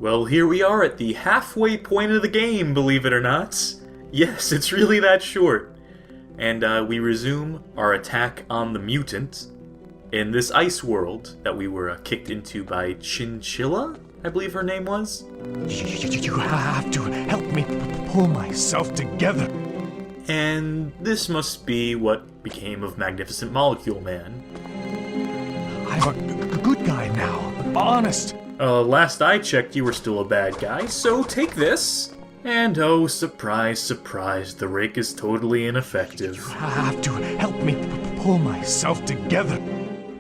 Well, here we are at the halfway point of the game, believe it or not. Yes, it's really that short. And we resume our attack on the mutant in this ice world that we were kicked into by Chinchilla, I believe her name was. You have to help me pull myself together. And this must be what became of Magnificent Molecule Man. I'm a good guy now, honest. Last I checked, you were still a bad guy, so take this. And oh, surprise, surprise, the rake is totally ineffective. You have to help me pull myself together.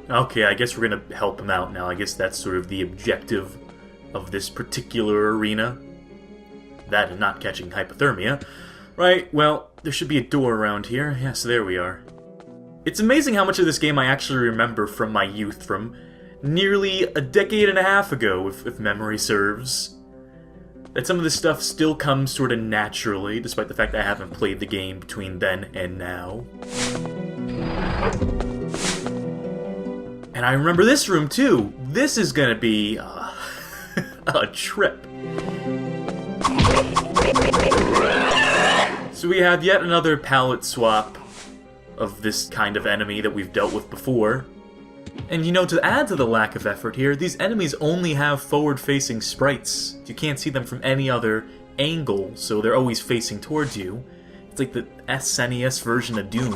Okay, I guess we're gonna help him out now. I guess that's sort of the objective of this particular arena. That and not catching hypothermia. Right, well, there should be a door around here. Yes, there we are. It's amazing how much of this game I actually remember from my youth, from nearly a decade and a half ago, if memory serves. That some of this stuff still comes sort of naturally, despite the fact that I haven't played the game between then and now. And I remember this room too. This is gonna be a trip. So we have yet another palette swap of this kind of enemy that we've dealt with before. And you know, to add to the lack of effort here, these enemies only have forward-facing sprites. You can't see them from any other angle, so they're always facing towards you. It's like the SNES version of Doom.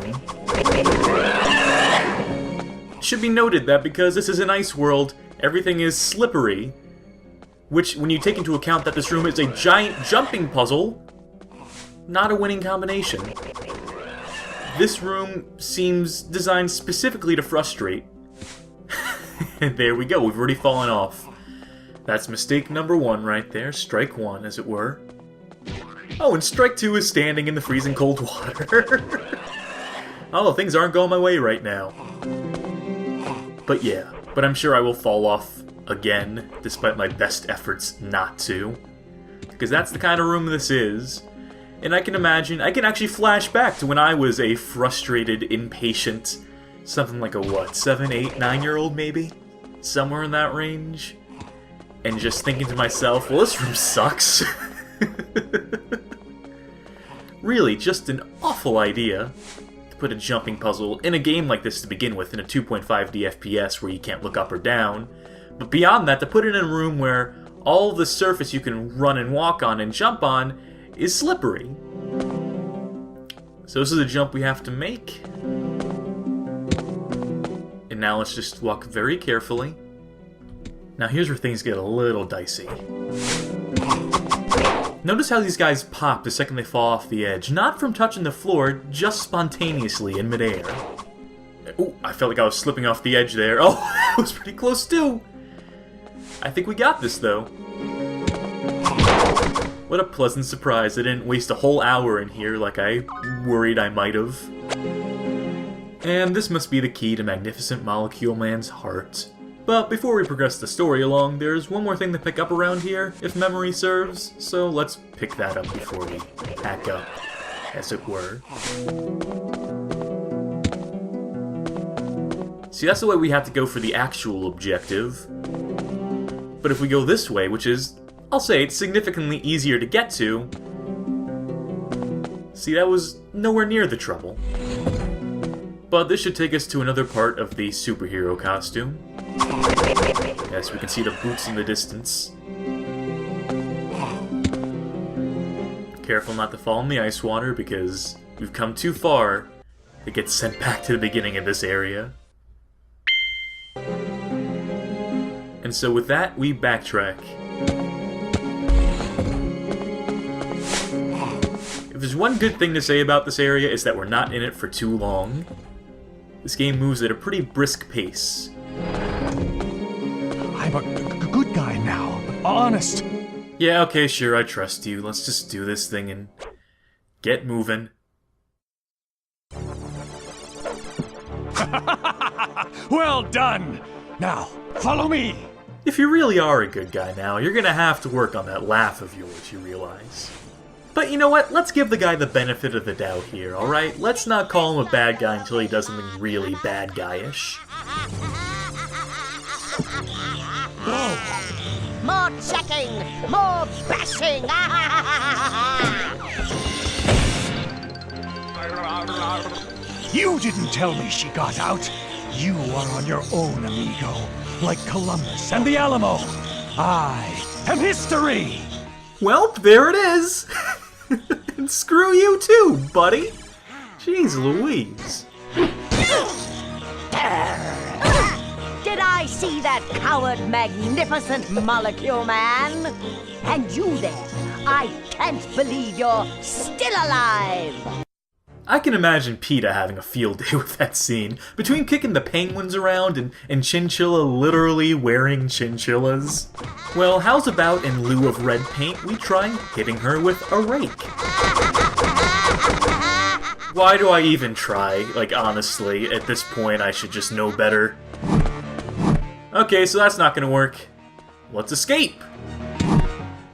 It should be noted that because this is an ice world, everything is slippery, which, when you take into account that this room is a giant jumping puzzle, not a winning combination. This room seems designed specifically to frustrate. And there we go, we've already fallen off. That's mistake number one right there, strike one, as it were. Oh, and strike two is standing in the freezing cold water. Oh, things aren't going my way right now. But yeah, but I'm sure I will fall off again, despite my best efforts not to. Because that's the kind of room this is. And I can imagine, I can actually flash back to when I was a frustrated, impatient, something like a what, 7, 8, 9-year-old maybe? Somewhere in that range? And just thinking to myself, well, this room sucks. Really, just an awful idea to put a jumping puzzle in a game like this to begin with, in a 2.5D FPS where you can't look up or down. But beyond that, to put it in a room where all the surface you can run and walk on and jump on is slippery. So this is a jump we have to make. And now let's just walk very carefully. Now here's where things get a little dicey. Notice how these guys pop the second they fall off the edge. Not from touching the floor, just spontaneously in midair. Oh, I felt like I was slipping off the edge there. Oh, that was pretty close too. I think we got this though. What a pleasant surprise, I didn't waste a whole hour in here like I worried I might have. And this must be the key to Magnificent Molecule Man's heart. But before we progress the story along, there's one more thing to pick up around here, if memory serves, so let's pick that up before we pack up, as it were. See, that's the way we have to go for the actual objective. But if we go this way, which is, I'll say, it's significantly easier to get to. See, that was nowhere near the trouble. But this should take us to another part of the superhero costume. Yes, we can see the boots in the distance. Careful not to fall in the ice water because we've come too far to get sent back to the beginning of this area. And so with that, we backtrack. If there's one good thing to say about this area, it's that we're not in it for too long. This game moves at a pretty brisk pace. I'm a good guy now, honest. Yeah, okay, sure, I trust you. Let's just do this thing and get moving. Well done! Now, follow me! If you really are a good guy now, you're gonna have to work on that laugh of yours, you realize. But you know what? Let's give the guy the benefit of the doubt here, alright? Let's not call him a bad guy until he does something really bad guy-ish. Whoa! More more checking, more bashing. You didn't tell me she got out. You are on your own, amigo. Like Columbus and the Alamo. I am history! Well, there it is! And screw you too, buddy! Jeez Louise. Did I see that coward, magnificent molecule man? And you there, I can't believe you're still alive! I can imagine PETA having a field day with that scene. Between kicking the penguins around and Chinchilla literally wearing chinchillas. Well, how's about in lieu of red paint, we try hitting her with a rake? Why do I even try? Like, honestly, at this point I should just know better. Okay, so that's not gonna work. Let's escape!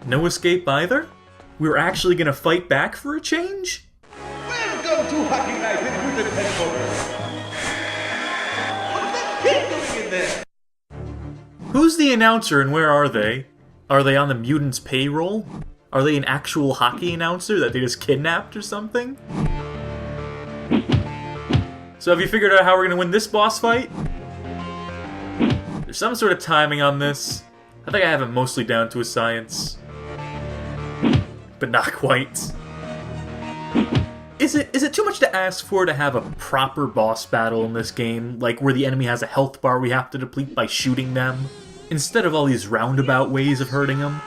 No escape either? We're actually gonna fight back for a change? Welcome to Hockey Night in Mutant Headquarters! What's that kid doing in there? Who's the announcer and where are they? Are they on the Mutants' payroll? Are they an actual hockey announcer that they just kidnapped or something? So have you figured out how we're gonna win this boss fight? There's some sort of timing on this. I think I have it mostly down to a science. But not quite. Is it too much to ask for to have a proper boss battle in this game? Like, where the enemy has a health bar we have to deplete by shooting them? Instead of all these roundabout ways of hurting them?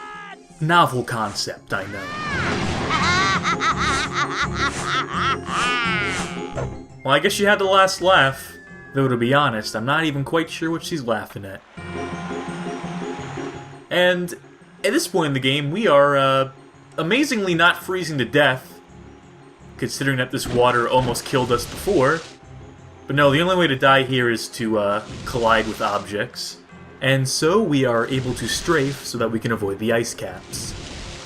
Novel concept, I know. Well, I guess she had the last laugh. Though, to be honest, I'm not even quite sure what she's laughing at. And at this point in the game, we are, amazingly not freezing to death. Considering that this water almost killed us before. But no, the only way to die here is to collide with objects. And so we are able to strafe so that we can avoid the ice caps.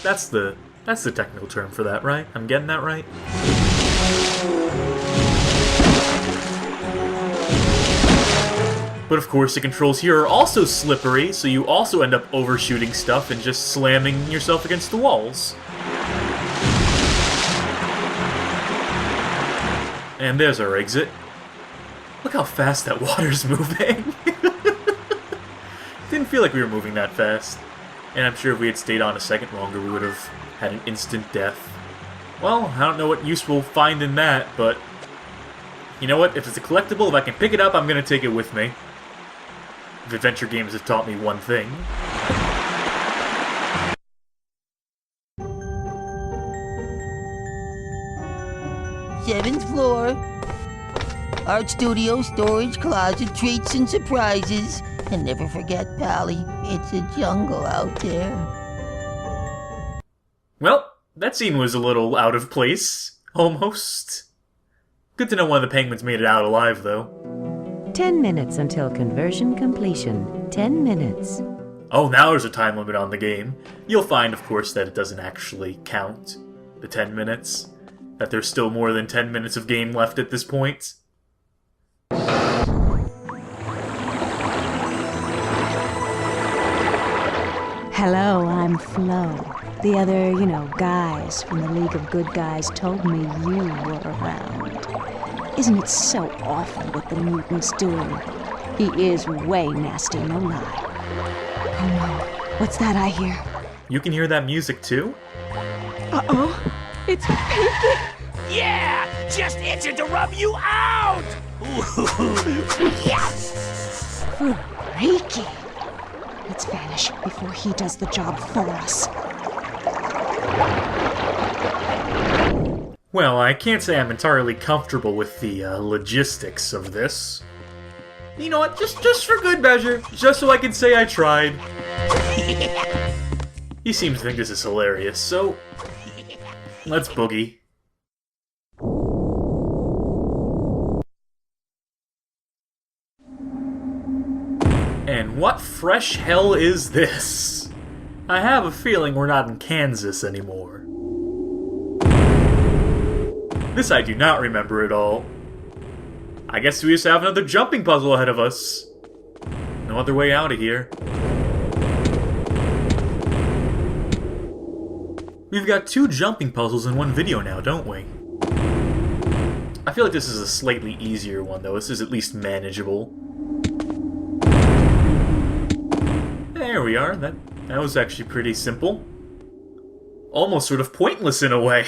That's the technical term for that, right? I'm getting that right? But of course, the controls here are also slippery, so you also end up overshooting stuff and just slamming yourself against the walls. And there's our exit. Look how fast that water's moving. Didn't feel like we were moving that fast. And I'm sure if we had stayed on a second longer, we would have had an instant death. Well, I don't know what use we'll find in that, but... You know what? If it's a collectible, if I can pick it up, I'm gonna take it with me. If adventure games have taught me one thing. Seventh floor. Art studio, storage, closet, treats and surprises. And never forget, Pally, it's a jungle out there. Well, that scene was a little out of place. Almost. Good to know one of the penguins made it out alive, though. 10 minutes until conversion completion. 10 minutes. Oh, now there's a time limit on the game. You'll find, of course, that it doesn't actually count the 10 minutes. That there's still more than 10 minutes of game left at this point. Hello, I'm Flo. The other, guys from the League of Good Guys told me you were around. Isn't it so awful what the mutant's doing? He is way nasty, no lie. Oh no, what's that I hear? You can hear that music too? Uh-oh, it's Pinky! Yeah! Just itching to rub you out! Yes! Freaky! Let's vanish before he does the job for us. Well, I can't say I'm entirely comfortable with the logistics of this. You know what? Just for good measure. Just so I can say I tried. He seems to think this is hilarious, so... Let's boogie. And what fresh hell is this? I have a feeling we're not in Kansas anymore. This I do not remember at all. I guess we just have another jumping puzzle ahead of us. No other way out of here. We've got 2 jumping puzzles in one video now, don't we? I feel like this is a slightly easier one, though. This is at least manageable. There we are. That was actually pretty simple. Almost sort of pointless in a way,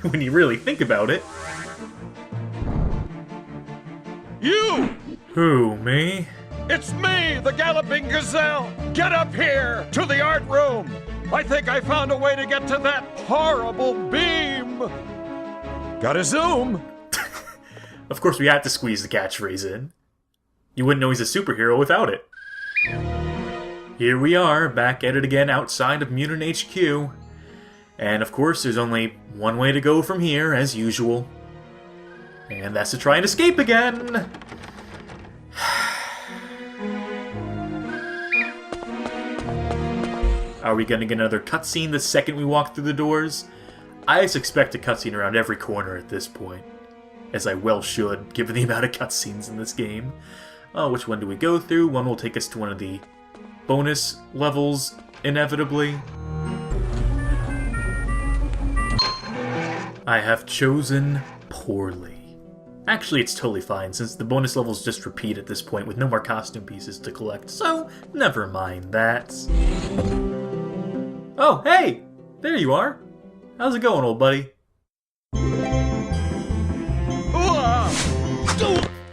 when you really think about it. You! Who, me? It's me, the Galloping Gazelle! Get up here, to the art room! I think I found a way to get to that horrible beam! Gotta zoom! Of course we had to squeeze the catchphrase in. You wouldn't know he's a superhero without it. Here we are, back at it again outside of Mutant HQ. And of course, there's only one way to go from here, as usual. And that's to try and escape again! Are we gonna get another cutscene the second we walk through the doors? I just expect a cutscene around every corner at this point. As I well should, given the amount of cutscenes in this game. Oh, which one do we go through? One will take us to one of the bonus levels, inevitably. I have chosen poorly. Actually, it's totally fine, since the bonus levels just repeat at this point with no more costume pieces to collect, so never mind that. Oh, hey! There you are! How's it going, old buddy?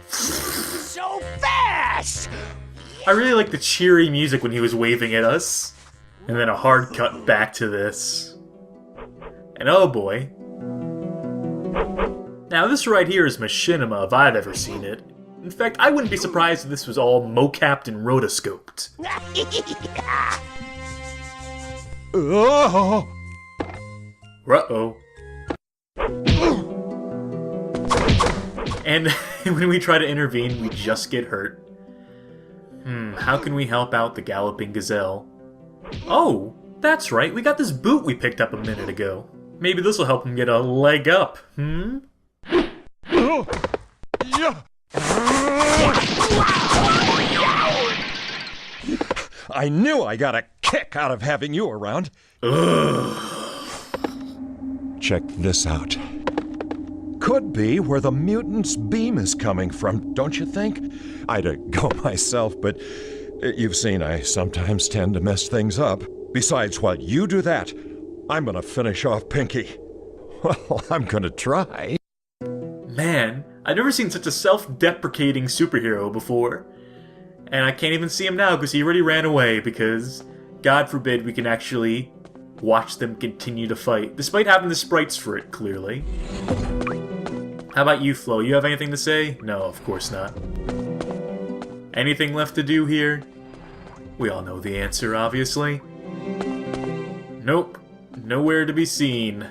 So fast! I really like the cheery music when he was waving at us. And then a hard cut back to this. And oh boy. Now this right here is machinima if I've ever seen it. In fact, I wouldn't be surprised if this was all mocapped and rotoscoped. Oh! Uh-oh. And when we try to intervene, we just get hurt. How can we help out the Galloping Gazelle? Oh, that's right, we got this boot we picked up a minute ago. Maybe this will help him get a leg up, I knew I got a kick out of having you around. Check this out. Could be where the mutant's beam is coming from, don't you think? I'd go myself, but you've seen I sometimes tend to mess things up. Besides, while you do that, I'm gonna finish off Pinky. Well, I'm gonna try. Man, I've never seen such a self-deprecating superhero before. And I can't even see him now because he already ran away because, God forbid, we can actually watch them continue to fight, despite having the sprites for it, clearly. How about you, Flo? You have anything to say? No, of course not. Anything left to do here? We all know the answer, obviously. Nope. Nowhere to be seen.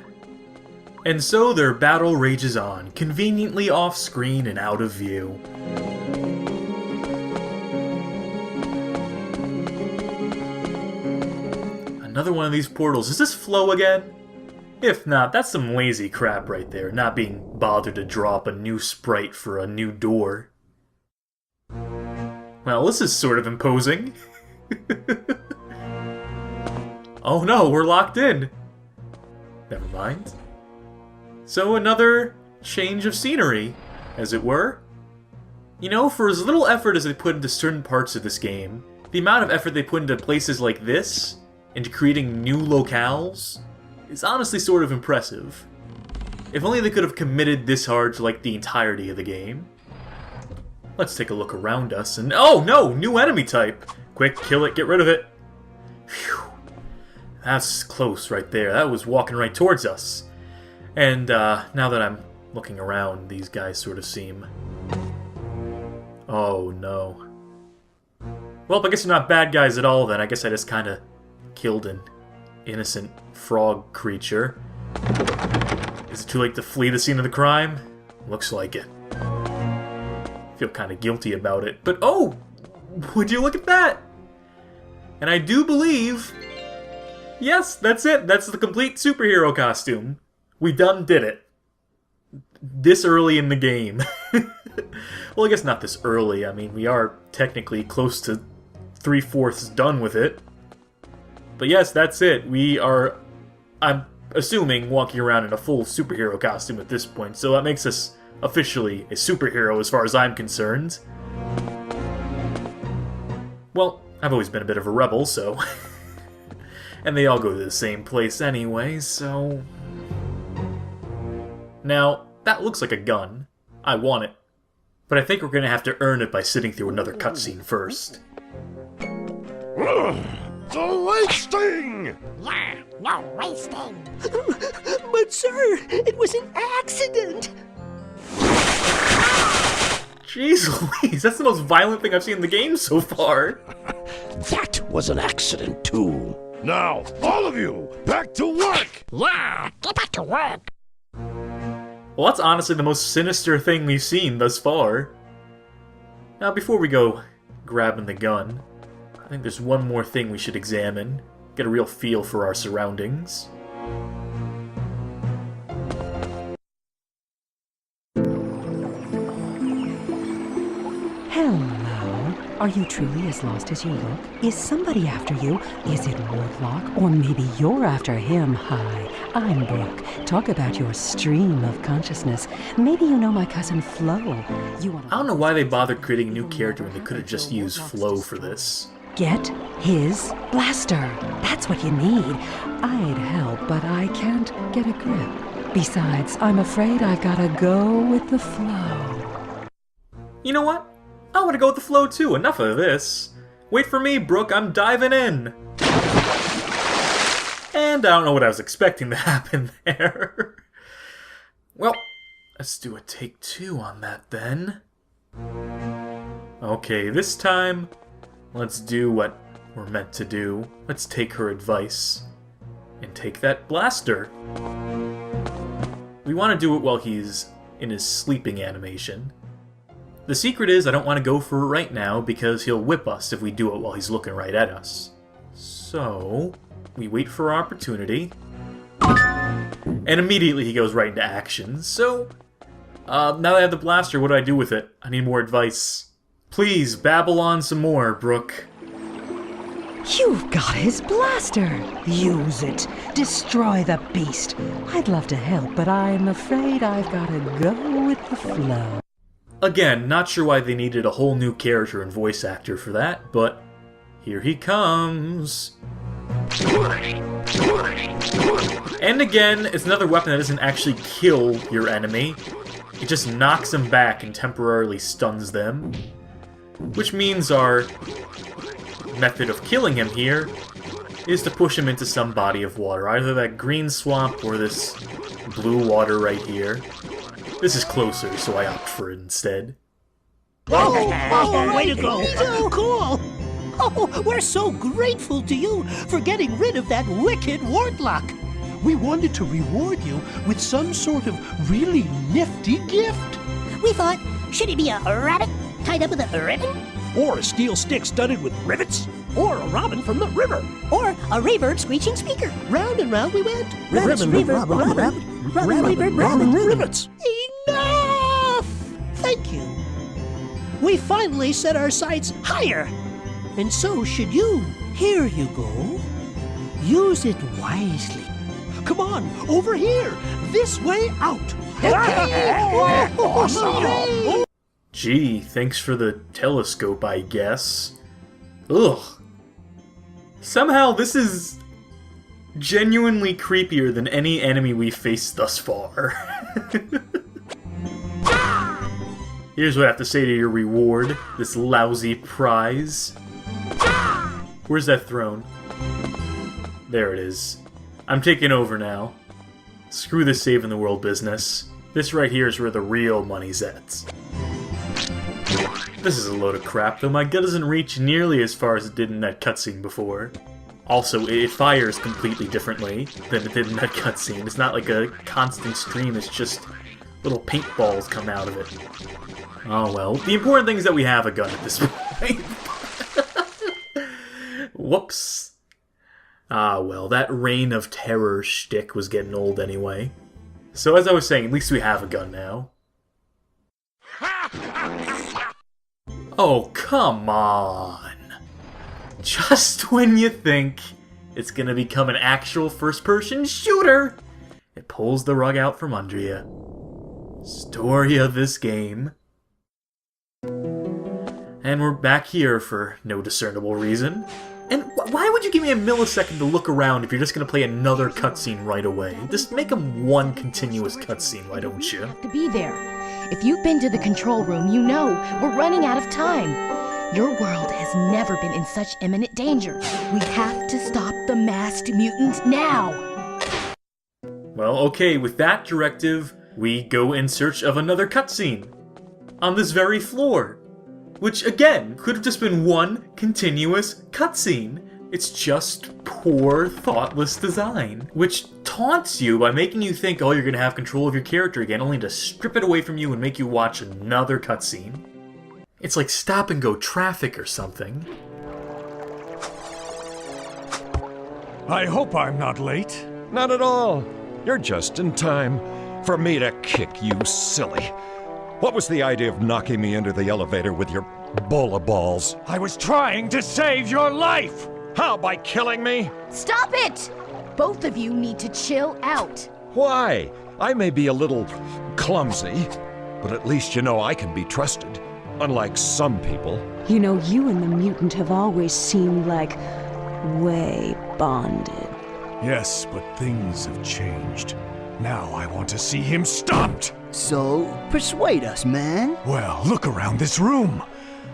And so their battle rages on, conveniently off-screen and out of view. Another one of these portals. Is this Flo again? If not, that's some lazy crap right there, not being bothered to drop a new sprite for a new door. Well, this is sort of imposing. Oh no, we're locked in. Never mind. So another change of scenery, as it were. You know, for as little effort as they put into certain parts of this game, the amount of effort they put into places like this, into creating new locales, is honestly sort of impressive. If only they could have committed this hard to like the entirety of the game. Let's take a look around us and... Oh no! New enemy type! Quick, kill it, get rid of it. Phew. That's close right there. That was walking right towards us. And now that I'm looking around, these guys sort of seem... Oh no. Well, I guess they're not bad guys at all then. I guess I just kind of killed an innocent frog creature. Is it too late to flee the scene of the crime? Looks like it. Feel kind of guilty about it, but oh! Would you look at that? And I do believe... Yes, that's it. That's the complete superhero costume. We done did it. This early in the game. Well, I guess not this early. I mean, we are technically close to 3/4 done with it. But yes, that's it. We are... assuming, walking around in a full superhero costume at this point, so that makes us officially a superhero as far as I'm concerned. Well, I've always been a bit of a rebel, so... and they all go to the same place anyway, so... Now, that looks like a gun. I want it. But I think we're gonna have to earn it by sitting through another cutscene first. The wasting! Yeah, no wasting. But sir, it was an accident. Jeez Louise, that's the most violent thing I've seen in the game so far. That was an accident, too. Now, all of you, back to work! Yeah, get back to work. Well, that's honestly the most sinister thing we've seen thus far. Now, before we go grabbing the gun, I think there's one more thing we should examine. Get a real feel for our surroundings. Hello. Are you truly as lost as you look? Is somebody after you? Is it Wardlock? Or maybe you're after him? Hi, I'm Brooke. Talk about your stream of consciousness. Maybe you know my cousin Flo. I don't know why they bothered creating a new character when they could have just used Flo for this. Get his blaster. That's what you need. I'd help, but I can't get a grip. Besides, I'm afraid I've gotta go with the flow. You know what? I want to go with the flow too. Enough of this. Wait for me, Brooke. I'm diving in. And I don't know what I was expecting to happen there. Well, let's do a take 2 on that then. Okay, this time, let's do what we're meant to do. Let's take her advice and take that blaster. We want to do it while he's in his sleeping animation. The secret is I don't want to go for it right now because he'll whip us if we do it while he's looking right at us. So, we wait for our opportunity. And immediately he goes right into action. So, now that I have the blaster, what do I do with it? I need more advice. Please, babble on some more, Brooke. You've got his blaster. Use it. Destroy the beast. I'd love to help, but I'm afraid I've gotta go with the flow. Again, not sure why they needed a whole new character and voice actor for that, but here he comes. And again, it's another weapon that doesn't actually kill your enemy. It just knocks them back and temporarily stuns them. Which means our method of killing him here is to push him into some body of water. Either that green swamp or this blue water right here. This is closer, so I opt for it instead. Way to go! So cool! Oh, we're so grateful to you for getting rid of that wicked Wardlock. We wanted to reward you with some sort of really nifty gift. We thought, should it be a rabbit tied up with a ribbon? Or a steel stick studded with rivets. Or a robin from the river. Or a reverb screeching speaker? Round and round we went. Ribbon, robin, rivets. Enough! Thank you. We finally set our sights higher. And so should you. Here you go. Use it wisely. Come on, over here. This way out. Awesome. Gee, thanks for the telescope, I guess. Ugh. Somehow this is genuinely creepier than any enemy we've faced thus far. Here's what I have to say to your reward, this lousy prize. Where's that throne? There it is. I'm taking over now. Screw this saving the world business. This right here is where the real money's at. This is a load of crap, though my gun doesn't reach nearly as far as it did in that cutscene before. Also, it fires completely differently than it did in that cutscene. It's not like a constant stream, it's just little paintballs come out of it. Oh well. The important thing is that we have a gun at this point. Whoops. Ah well, that reign of terror shtick was getting old anyway. So as I was saying, at least we have a gun now. Oh, come on. Just when you think it's gonna become an actual first-person shooter. It pulls the rug out from under you. Story of this game. And we're back here for no discernible reason. And why would you give me a millisecond to look around if you're just gonna play another cutscene right away? Just make them one continuous cutscene, why don't you? To be there. If you've been to the control room, you know we're running out of time. Your world has never been in such imminent danger. We have to stop the masked mutant now. Well, okay, with that directive, we go in search of another cutscene. On this very floor. Which, again, could have just been one continuous cutscene. It's just poor, thoughtless design. Which taunts you by making you think, oh, you're gonna have control of your character again, only to strip it away from you and make you watch another cutscene. It's like stop-and-go traffic or something. I hope I'm not late. Not at all. You're just in time for me to kick you silly. What was the idea of knocking me into the elevator with your bowl of balls? I was trying to save your life! How, by killing me? Stop it! Both of you need to chill out. Why? I may be a little clumsy, but at least you know I can be trusted. Unlike some people. You know, you and the mutant have always seemed like way bonded. Yes, but things have changed. Now I want to see him stopped! So, persuade us, man. Well, look around this room.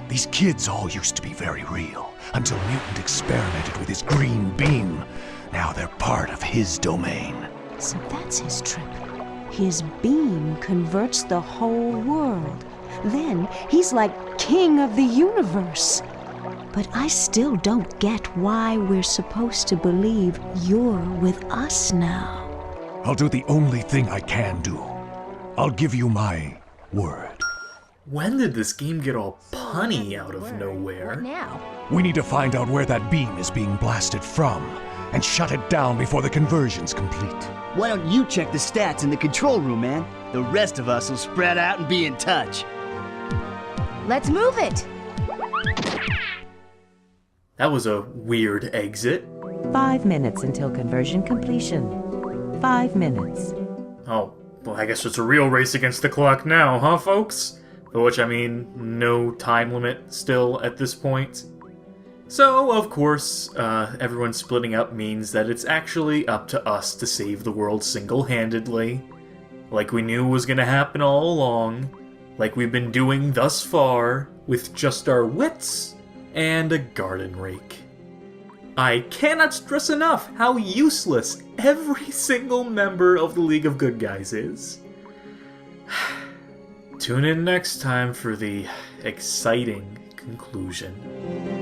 These kids all used to be very real, until Mutant experimented with his green beam. Now they're part of his domain. So that's his trick. His beam converts the whole world. Then he's like king of the universe. But I still don't get why we're supposed to believe you're with us now. I'll do the only thing I can do. I'll give you my word. When did this game get all punny out of What nowhere? now? We need to find out where that beam is being blasted from, and shut it down before the conversion's complete. Why don't you check the stats in the control room, man? The rest of us will spread out and be in touch. Let's move it. That was a weird exit. 5 minutes until conversion completion. 5 minutes. Oh, well, I guess it's a real race against the clock now, huh, folks? By which I mean, no time limit still at this point. So, of course, everyone splitting up means that it's actually up to us to save the world single-handedly. Like we knew was gonna happen all along. Like we've been doing thus far, with just our wits and a garden rake. I cannot stress enough how useless every single member of the League of Good Guys is. Tune in next time for the exciting conclusion.